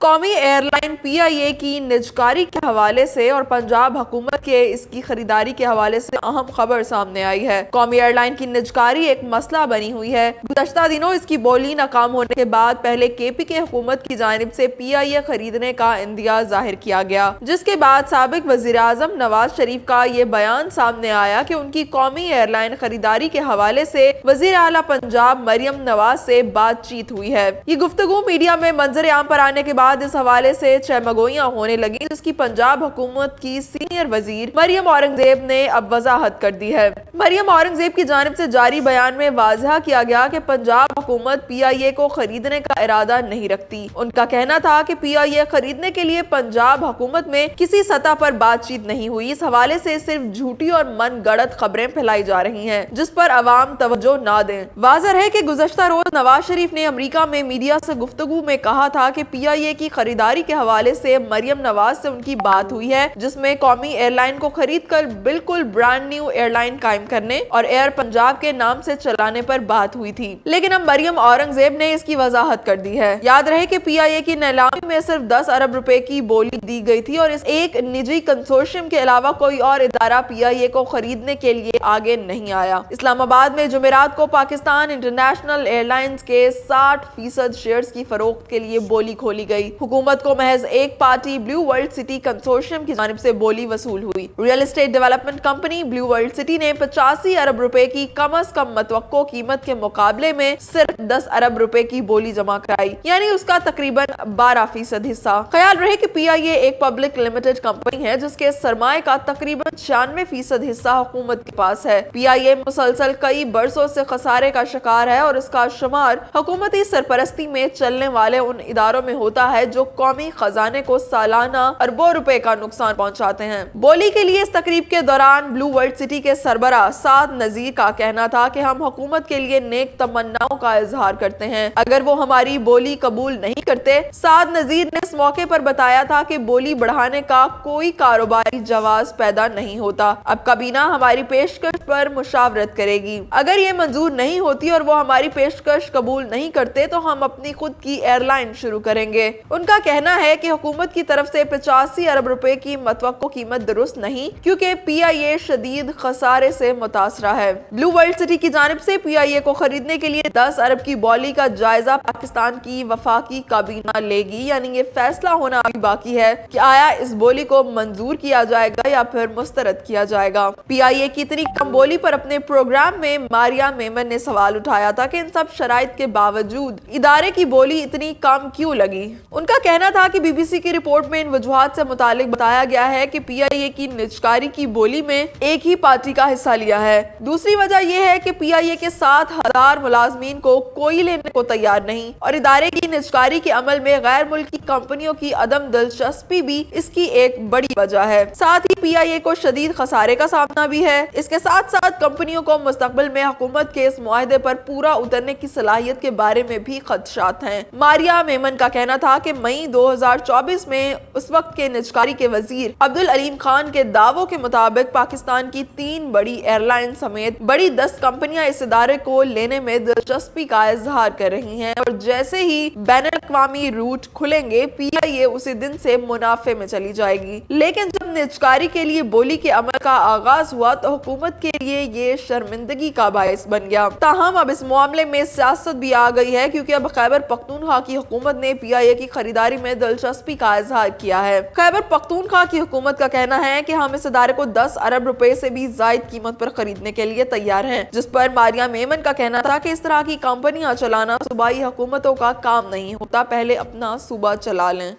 قومی air line پی آئی اے کی نجکاری کے حوالے سے اور پنجاب حکومت کے اس کی خریداری کے حوالے سے اہم خبر سامنے آئی ہے۔ قومی ایئر لائن کی نجکاری ایک مسئلہ بنی ہوئی ہے۔ گزشتہ دنوں اس کی بولی ناکام ہونے کے بعد پہلے کے پی کے حکومت کی جانب سے پی آئی اے خریدنے کا اندیہ ظاہر کیا گیا، جس کے بعد سابق وزیر اعظم نواز شریف کا یہ بیان سامنے آیا کہ ان کی قومی ایئر لائن خریداری کے حوالے سے وزیر اعلیٰ پنجاب مریم نواز سے بات چیت ہوئی ہے۔ یہ گفتگو میڈیا میں منظر عام پر آنے کے بعد اس حوالے سے چہمگوئیاں ہونے لگیں، جس کی پنجاب حکومت کی سینئر وزیر مریم اورنگزیب نے اب وضاحت کر دی ہے۔ مریم اورنگزیب کی جانب سے جاری بیان میں واضح کیا گیا کہ پنجاب حکومت پی آئی اے کو خریدنے کا ارادہ نہیں رکھتی۔ ان کا کہنا تھا کہ پی آئی اے خریدنے کے لیے پنجاب حکومت میں کسی سطح پر بات چیت نہیں ہوئی۔ اس حوالے سے صرف جھوٹی اور من گڑت خبریں پھیلائی جا رہی ہیں، جس پر عوام توجہ نہ دیں۔ واضح ہے کہ گزشتہ روز نواز شریف نے امریکہ میں میڈیا سے گفتگو میں کہا تھا کہ پی آئی اے کی خریداری کے حوالے سے مریم نواز سے ان کی بات ہوئی ہے، جس میں قومی ایئر لائن کو خرید کر بالکل برانڈ نیو ایئر لائن قائم کرنے اور ایئر پنجاب کے نام سے چلانے پر بات ہوئی تھی۔ لیکن اب مریم اورنگزیب نے اس کی وضاحت کر دی ہے۔ یاد رہے کہ پی آئی اے کی نیلامی میں صرف 10 ارب روپے کی بولی دی گئی تھی اور اس ایک نجی کنسورشیم کے علاوہ کوئی اور ادارہ پی آئی اے کو خریدنے کے لیے آگے نہیں آیا۔ اسلام آباد میں جمعرات کو پاکستان انٹرنیشنل ایئر لائنز کے 60% شیئرز کی فروخت کے لیے بولی کھولی گئی۔ حکومت کو محض ایک party blue world city consortium کی جانب سے بولی وصول ہوئی۔ Real estate development company blue world city نے 85 ارب روپے کی کم از کم متوقع قیمت کے مقابلے میں صرف 10 ارب روپے کی بولی جمع کرائی، یعنی اس کا تقریباً 12% حصہ۔ خیال رہے کہ پی آئی اے ایک پبلک لمیٹڈ کمپنی ہے جس کے سرمایہ کا تقریباً 96% حصہ حکومت کے پاس ہے۔ پی آئی اے مسلسل کئی برسوں سے خسارے کا شکار ہے اور اس کا شمار حکومتی سرپرستی میں چلنے والے ان اداروں میں ہوتا ہے جو قومی خزانے کو سالانہ اربوں روپے کا نقصان پہنچاتے ہیں۔ بولی کے لیے اس تقریب کے دوران بلیو ورلڈ سٹی کے سربراہ سعد نذیر کا کہنا تھا کہ ہم حکومت کے لیے نیک تمناؤں کا اظہار کرتے ہیں اگر وہ ہماری بولی قبول نہیں کرتے۔ سعد نذیر نے اس موقع پر بتایا تھا کہ بولی بڑھانے کا کوئی کاروباری جواز پیدا نہیں ہوتا۔ اب کابینہ ہماری پیشکش پر مشاورت کرے گی۔ اگر یہ منظور نہیں ہوتی اور وہ ہماری پیشکش قبول نہیں کرتے تو ہم اپنی خود کی ایئر لائن شروع کریں گے۔ ان کا کہنا ہے کہ حکومت کی طرف سے 85 ارب روپے کی متوقع قیمت درست نہیں، کیونکہ پی آئی اے شدید خسارے سے متاثرہ ہے۔ بلیو ورلڈ سٹی کی جانب سے پی آئی اے کو خریدنے کے لیے 10 ارب کی بولی کا جائزہ پاکستان کی وفاقی کابینہ لے گی، یعنی یہ فیصلہ ہونا ابھی باقی ہے کہ آیا اس بولی کو منظور کیا جائے گا یا پھر مسترد کیا جائے گا۔ پی آئی اے کی اتنی کم بولی پر اپنے پروگرام میں ماریا میمن نے سوال اٹھایا تھا کہ ان سب شرائط کے باوجود ادارے کی بولی اتنی کم کیوں لگی۔ ان کا کہنا تھا کہ بی بی سی کی رپورٹ میں ان وجوہات سے متعلق بتایا گیا ہے کہ پی آئی اے کی نجکاری کی بولی میں ایک ہی پارٹی کا حصہ لیا ہے۔ دوسری وجہ یہ ہے کہ پی آئی اے کے 7,000 ملازمین کو کوئی لینے کو تیار نہیں اور ادارے کی نجکاری کے عمل میں غیر ملکی کمپنیوں کی عدم دلچسپی بھی اس کی ایک بڑی وجہ ہے۔ ساتھ ہی پی آئی اے کو شدید خسارے کا سامنا بھی ہے۔ اس کے ساتھ ساتھ کمپنیوں کو مستقبل میں حکومت کے اس معاہدے پر پورا اترنے کی صلاحیت کے بارے میں بھی خدشات ہیں۔ ماریا میمن کا کہنا تھا کہ مئی 2024 میں اس وقت کے نجکاری کے وزیر عبدالعلیم خان کے دعووں کے مطابق پاکستان کی 3 بڑی ایئر لائن سمیت بڑی 10 کمپنیاں اس ادارے کو لینے میں دلچسپی کا اظہار کر رہی ہیں اور جیسے ہی بین الاقوامی روٹ کھلیں گے پی آئی اے اسی دن سے منافع میں چلی جائے گی۔ لیکن جب نجکاری کے لیے بولی کے عمل کا آغاز ہوا تو حکومت کے لیے یہ شرمندگی کا باعث بن گیا۔ تاہم اب اس معاملے میں سیاست بھی آ گئی ہے، کیونکہ اب خیبر پختونخوا کی حکومت نے پی آئی اے کی خریداری میں دلچسپی کا اظہار کیا ہے۔ خیبر پختونخوا کی حکومت کا کہنا ہے کہ ہم اس ادارے کو 10 ارب روپے سے بھی زائد قیمت پر خریدنے کے لیے تیار ہیں، جس پر ماریا میمن کا کہنا تھا کہ اس طرح کی کمپنیاں چلانا صوبائی حکومتوں کا کام نہیں ہوتا، پہلے اپنا صوبہ چلا لیں۔